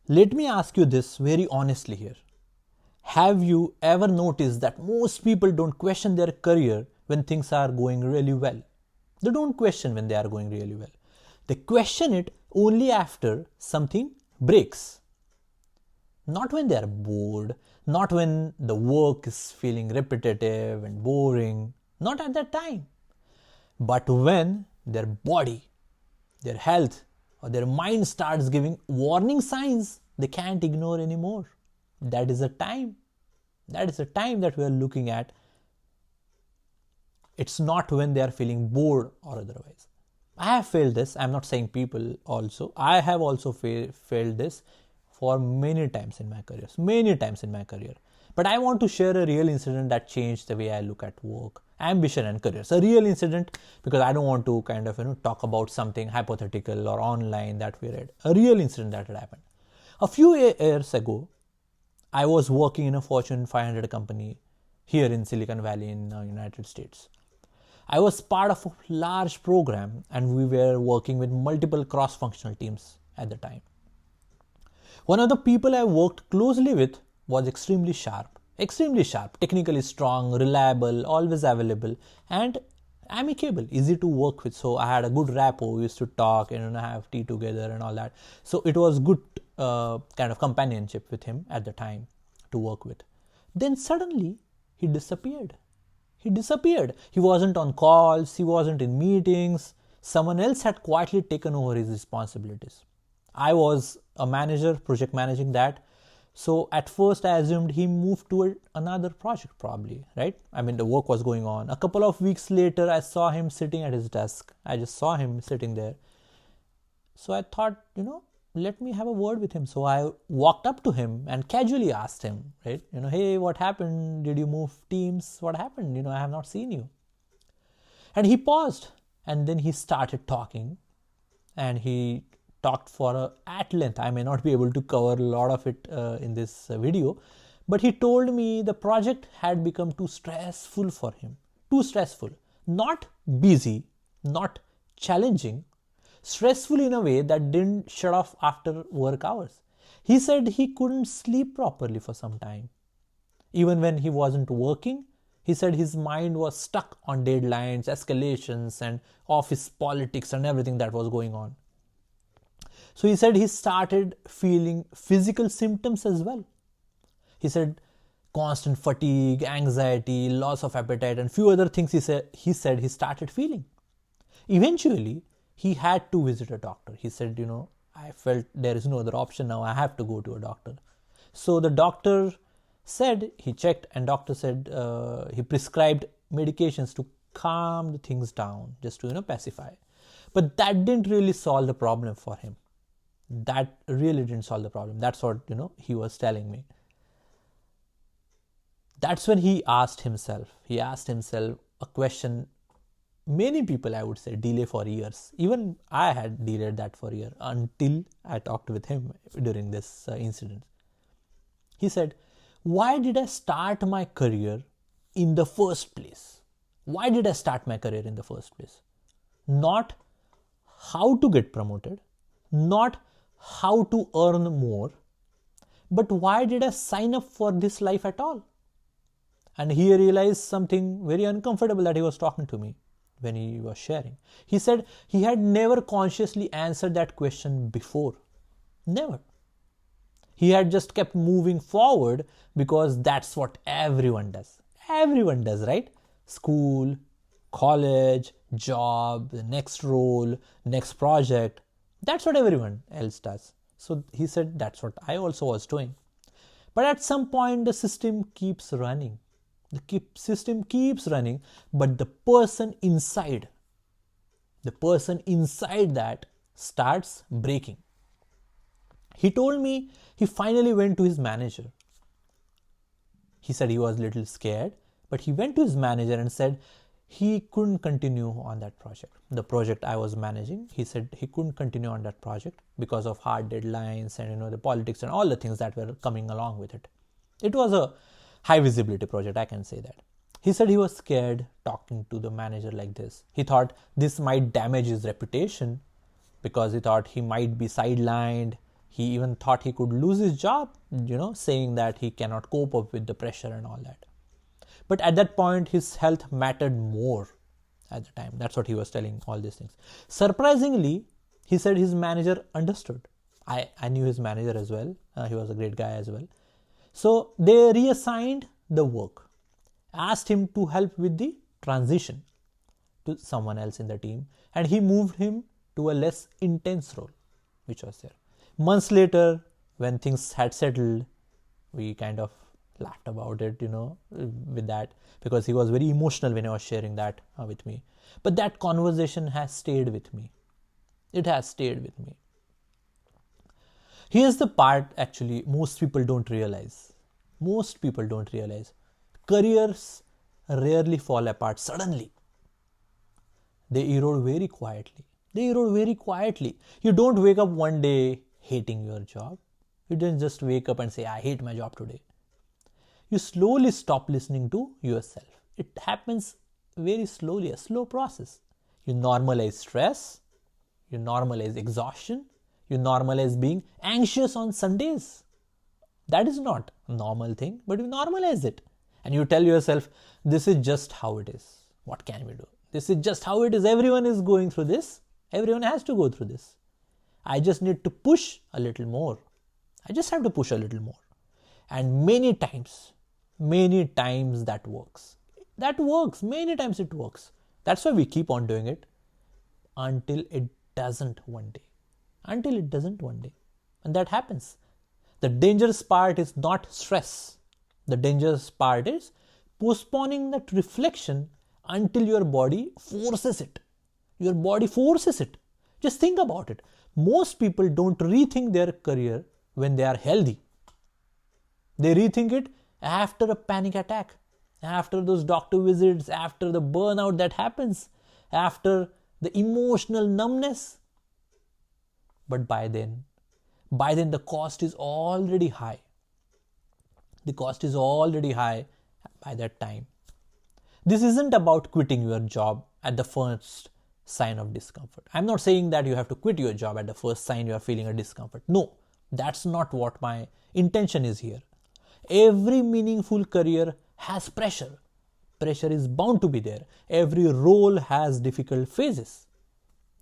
Let me ask you this very honestly here. Have you ever noticed that most people don't question their career when things are going really well? They don't question when they are going really well. They question it only after something breaks. Not when they are bored, not when the work is feeling repetitive and boring, not at that time. But when their body, their health, or their mind starts giving warning signs they can't ignore anymore. That is a time. That is a time that we are looking at. It's not when they are feeling bored or otherwise. I have failed this. I'm not saying people also. I have also failed this for many times in my career. Many times in my career. But I want to share a real incident that changed the way I look at work, ambition and careers. A real incident, because I don't want to kind of talk about something hypothetical or online that we read. A real incident that had happened. A few years ago, I was working in a Fortune 500 company here in Silicon Valley in the United States. I was part of a large program and we were working with multiple cross-functional teams at the time. One of the people I worked closely with was extremely sharp, technically strong, reliable, always available, and amicable, easy to work with. So I had a good rapport. We used to talk and have tea together and all that. So it was good kind of companionship with him at the time to work with. Then suddenly he disappeared. He wasn't on calls. He wasn't in meetings. Someone else had quietly taken over his responsibilities. I was a manager, project managing that. So at first I assumed he moved to another project probably, right? I mean, the work was going on. A couple of weeks later, I saw him sitting at his desk. I just saw him sitting there. So I thought, let me have a word with him. So I walked up to him and casually asked him, right? Hey, what happened? Did you move teams? What happened? I have not seen you. And he paused and then he started talking and he talked for at length. I may not be able to cover a lot of it in this video, but he told me the project had become too stressful for him. Too stressful. Not busy, not challenging, stressful in a way that didn't shut off after work hours. He said he couldn't sleep properly for some time. Even when he wasn't working, he said his mind was stuck on deadlines, escalations, and office politics and everything that was going on. So he said he started feeling physical symptoms as well. He said constant fatigue, anxiety, loss of appetite, and few other things he said he started feeling. Eventually, he had to visit a doctor. He said, I felt there is no other option now. I have to go to a doctor. So the doctor said, he checked and doctor said he prescribed medications to calm the things down, just to, pacify. But that didn't really solve the problem for him. That really didn't solve the problem. That's what, he was telling me. That's when he asked himself a question many people, I would say, delay for years. Even I had delayed that for a year until I talked with him during this incident. He said, why did I start my career in the first place? Why did I start my career in the first place? Not how to get promoted, not how to earn more, but why did I sign up for this life at all? And he realized something very uncomfortable that he was talking to me when he was sharing. He said he had never consciously answered that question before. Never. He had just kept moving forward because that's what everyone does. Everyone does, right? School, college, job, the next role, next project. That's what everyone else does. So he said that's what I also was doing. But at some point, the system keeps running. System keeps running, but the person inside that starts breaking. He told me he finally went to his manager. He said he was a little scared, but he went to his manager and said he couldn't continue on that project. The project I was managing, he said he couldn't continue on that project because of hard deadlines and the politics and all the things that were coming along with it. It was a high visibility project, I can say that. He said he was scared talking to the manager like this. He thought this might damage his reputation because he thought he might be sidelined. He even thought he could lose his job, saying that he cannot cope up with the pressure and all that. But at that point, his health mattered more at the time. That's what he was telling, all these things. Surprisingly, he said his manager understood. I knew his manager as well. He was a great guy as well. So they reassigned the work, asked him to help with the transition to someone else in the team, and he moved him to a less intense role, which was there. Months later, when things had settled, we kind of laughed about it, with that, because he was very emotional when he was sharing that with me. But that conversation has stayed with me. It has stayed with me. Here's the part actually most people don't realize. Most people don't realize. Careers rarely fall apart suddenly. They erode very quietly. You don't wake up one day hating your job. You don't just wake up and say, I hate my job today. You slowly stop listening to yourself. It happens very slowly, a slow process. You normalize stress. You normalize exhaustion. You normalize being anxious on Sundays. That is not a normal thing, but you normalize it. And you tell yourself, this is just how it is. What can we do? This is just how it is. Everyone is going through this. Everyone has to go through this. I just need to push a little more. I just have to push a little more. And many times that works. Many times it works. That's why we keep on doing it until it doesn't one day. And that happens. The dangerous part is not stress. The dangerous part is postponing that reflection until your body forces it. Just think about it. Most people don't rethink their career when they are healthy. They rethink it after a panic attack, after those doctor visits, after the burnout that happens, after the emotional numbness. But by then the cost is already high. By that time. This isn't about quitting your job at the first sign of discomfort. I'm not saying that you have to quit your job at the first sign you are feeling a discomfort. No, that's not what my intention is here. Every meaningful career has pressure. Pressure is bound to be there. Every role has difficult phases.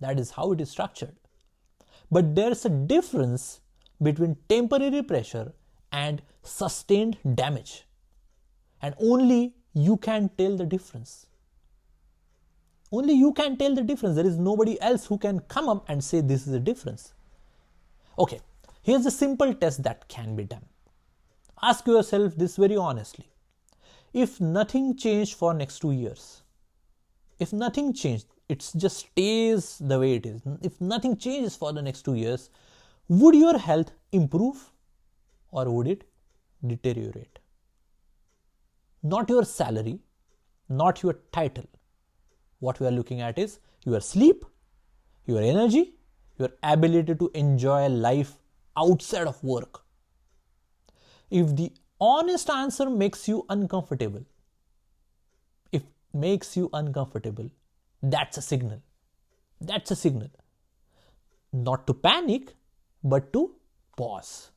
That is how it is structured. But there's a difference between temporary pressure and sustained damage. And only you can tell the difference. There is nobody else who can come up and say this is the difference. Okay, here's a simple test that can be done. Ask yourself this very honestly. If nothing changed for next 2 years, it just stays the way it is. If nothing changes for the next 2 years, would your health improve or would it deteriorate? Not your salary, not your title. What we are looking at is your sleep, your energy, your ability to enjoy life outside of work. If the honest answer makes you uncomfortable, that's a signal. Not to panic, but to pause.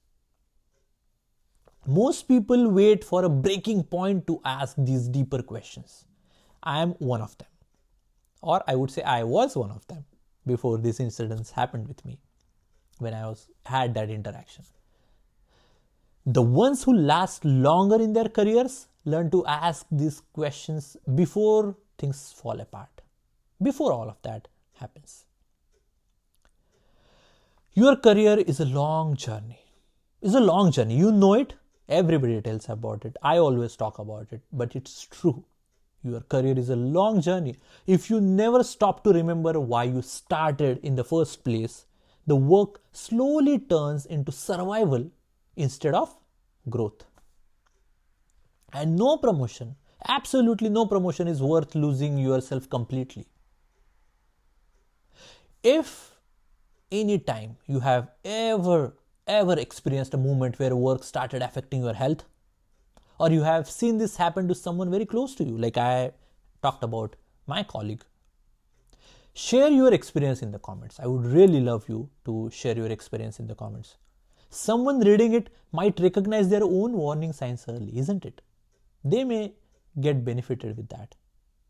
Most people wait for a breaking point to ask these deeper questions. I am one of them. Or I would say I was one of them before these incidents happened with me, when I had that interaction. The ones who last longer in their careers learn to ask these questions before things fall apart, before all of that happens. Your career is a long journey. You know it. Everybody tells about it. I always talk about it, but it's true. Your career is a long journey. If you never stop to remember why you started in the first place, the work slowly turns into survival instead of growth. And no promotion, absolutely no promotion is worth losing yourself completely. If any time you have ever experienced a moment where work started affecting your health, or you have seen this happen to someone very close to you, like I talked about my colleague, share your experience in the comments. I would really love you to share your experience in the comments. Someone reading it might recognize their own warning signs early, isn't it? They may get benefited with that.